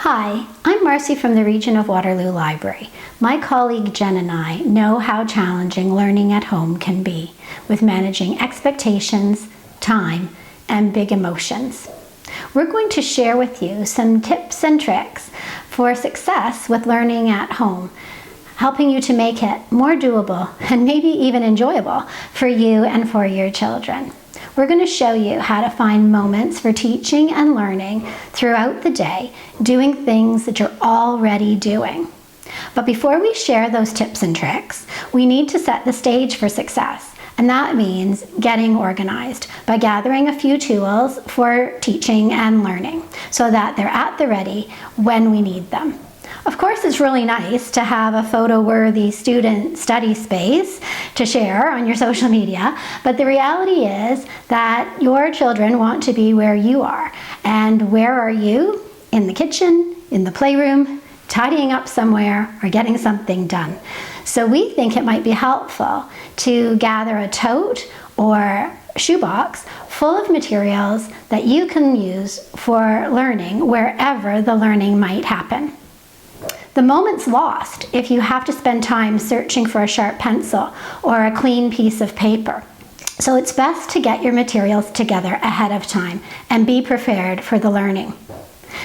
Hi, I'm Marci from the Region of Waterloo Library. My colleague Jen and I know how challenging learning at home can be with managing expectations, time, and big emotions. We're going to share with you some tips and tricks for success with learning at home, helping you to make it more doable and maybe even enjoyable for you and for your children. We're going to show you how to find moments for teaching and learning throughout the day, doing things that you're already doing. But before we share those tips and tricks, we need to set the stage for success. And that means getting organized by gathering a few tools for teaching and learning so that they're at the ready when we need them. Of course, it's really nice to have a photo-worthy student study space to share on your social media, but the reality is that your children want to be where you are. And where are you? In the kitchen, in the playroom, tidying up somewhere, or getting something done. So we think it might be helpful to gather a tote or shoebox full of materials that you can use for learning wherever the learning might happen. The moment's lost if you have to spend time searching for a sharp pencil or a clean piece of paper. So it's best to get your materials together ahead of time and be prepared for the learning.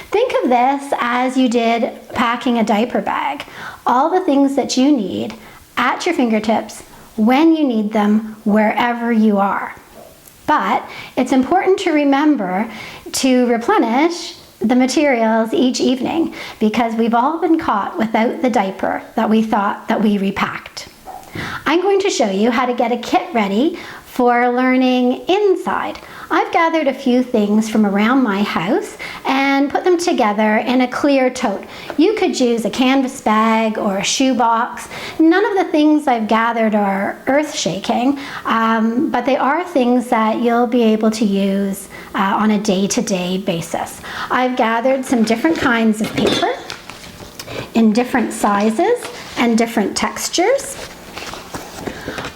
Think of this as you did packing a diaper bag. All the things that you need at your fingertips when you need them wherever you are. But it's important to remember to replenish the materials each evening because we've all been caught without the diaper that we thought that we repacked. I'm going to show you how to get a kit ready for learning inside. I've gathered a few things from around my house and put them together in a clear tote. You could use a canvas bag or a shoebox. None of the things I've gathered are earth-shaking, but they are things that you'll be able to use on a day-to-day basis. I've gathered some different kinds of paper in different sizes and different textures.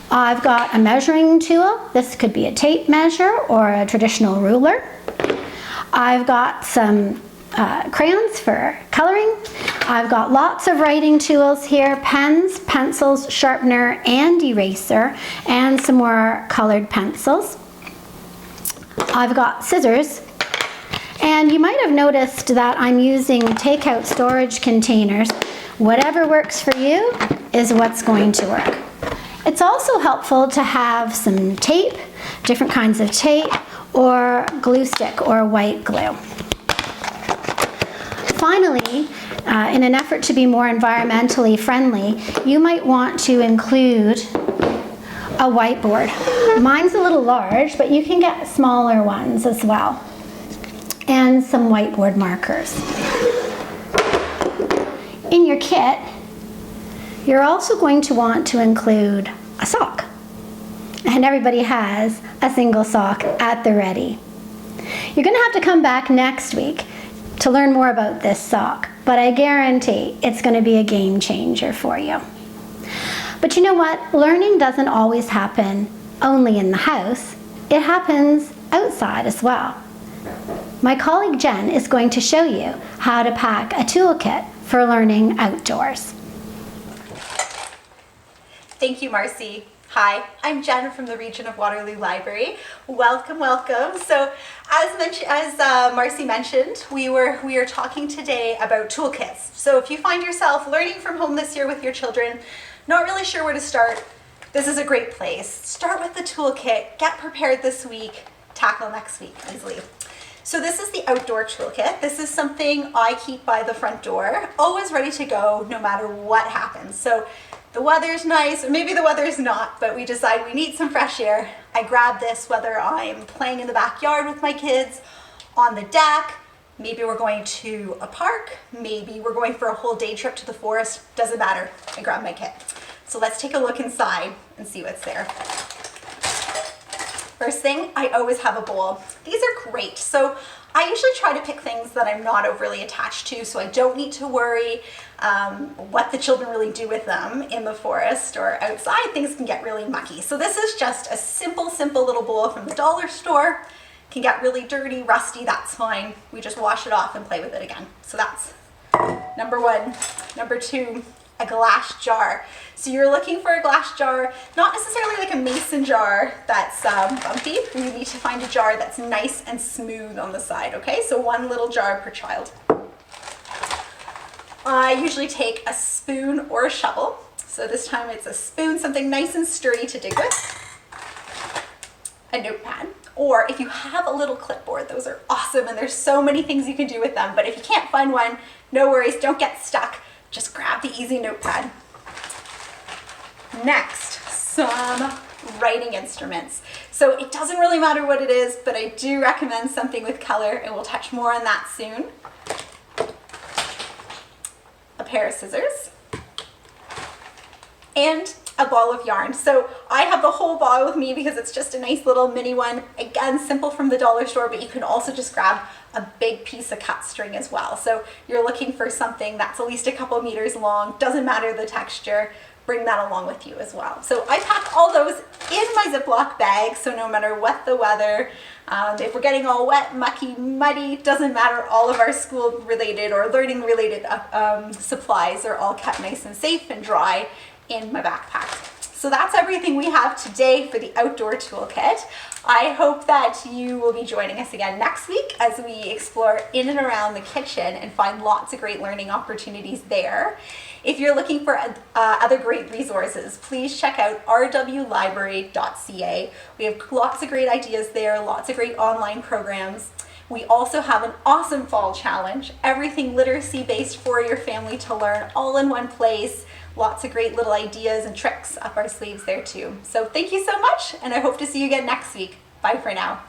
I've got a measuring tool. This could be a tape measure or a traditional ruler. I've got some crayons for coloring. I've got lots of writing tools here, pens, pencils, sharpener, and eraser, and some more colored pencils. I've got scissors. And you might have noticed that I'm using takeout storage containers. Whatever works for you is what's going to work. It's also helpful to have some tape, different kinds of tape, or glue stick or white glue. Finally, in an effort to be more environmentally friendly, you might want to include a whiteboard. Mine's a little large, but you can get smaller ones as well. And some whiteboard markers. In your kit, you're also going to want to include a sock. And everybody has a single sock at the ready. You're going to have to come back next week to learn more about this sock, but I guarantee it's going to be a game changer for you. But you know what? Learning doesn't always happen only in the house. It happens outside as well. My colleague Jen is going to show you how to pack a toolkit for learning outdoors. Thank you, Marci. Hi, I'm Jen from the Region of Waterloo Library. Welcome, welcome. So, as Marci mentioned, we are talking today about toolkits. So, if you find yourself learning from home this year with your children, not really sure where to start, this is a great place. Start with the toolkit, get prepared this week, tackle next week easily. So this is the outdoor toolkit. This is something I keep by the front door, always ready to go no matter what happens. So the weather's nice, or maybe the weather's not, but we decide we need some fresh air. I grab this whether I'm playing in the backyard with my kids, on the deck, maybe we're going to a park, maybe we're going for a whole day trip to the forest, doesn't matter, I grab my kit. So let's take a look inside and see what's there. First thing, I always have a bowl. These are great. So I usually try to pick things that I'm not overly attached to, so I don't need to worry what the children really do with them in the forest or outside. Things can get really mucky. So this is just a simple little bowl from the dollar store. Can get really dirty, rusty, that's fine. We just wash it off and play with it again. So that's Number one. Number two, a glass jar. So you're looking for a glass jar, not necessarily like a mason jar that's bumpy. You need to find a jar that's nice and smooth on the side, okay? So one little jar per child. I usually take a spoon or a shovel. So this time it's a spoon, something nice and sturdy to dig with. A notepad. Or if you have a little clipboard, those are awesome and there's so many things you can do with them. But if you can't find one, no worries, don't get stuck. Just grab the easy notepad. Next, some writing instruments. So it doesn't really matter what it is, but I do recommend something with color, and we'll touch more on that soon. A pair of scissors and a ball of yarn. So I have the whole ball with me because it's just a nice little mini one. Again, simple from the dollar store, but you can also just grab a big piece of cut string as well. So you're looking for something that's at least a couple meters long, doesn't matter the texture, bring that along with you as well. So I pack all those in my Ziploc bag, so no matter what the weather, if we're getting all wet, mucky, muddy, doesn't matter, all of our school related or learning related supplies are all kept nice and safe and dry in my backpack. So that's everything we have today for the outdoor toolkit. I hope that you will be joining us again next week as we explore in and around the kitchen and find lots of great learning opportunities there. If you're looking for other great resources, please check out rwlibrary.ca. We have lots of great ideas there, lots of great online programs. We also have an awesome fall challenge, everything literacy based for your family to learn all in one place. Lots of great little ideas and tricks up our sleeves there too. So thank you so much, and I hope to see you again next week. Bye for now.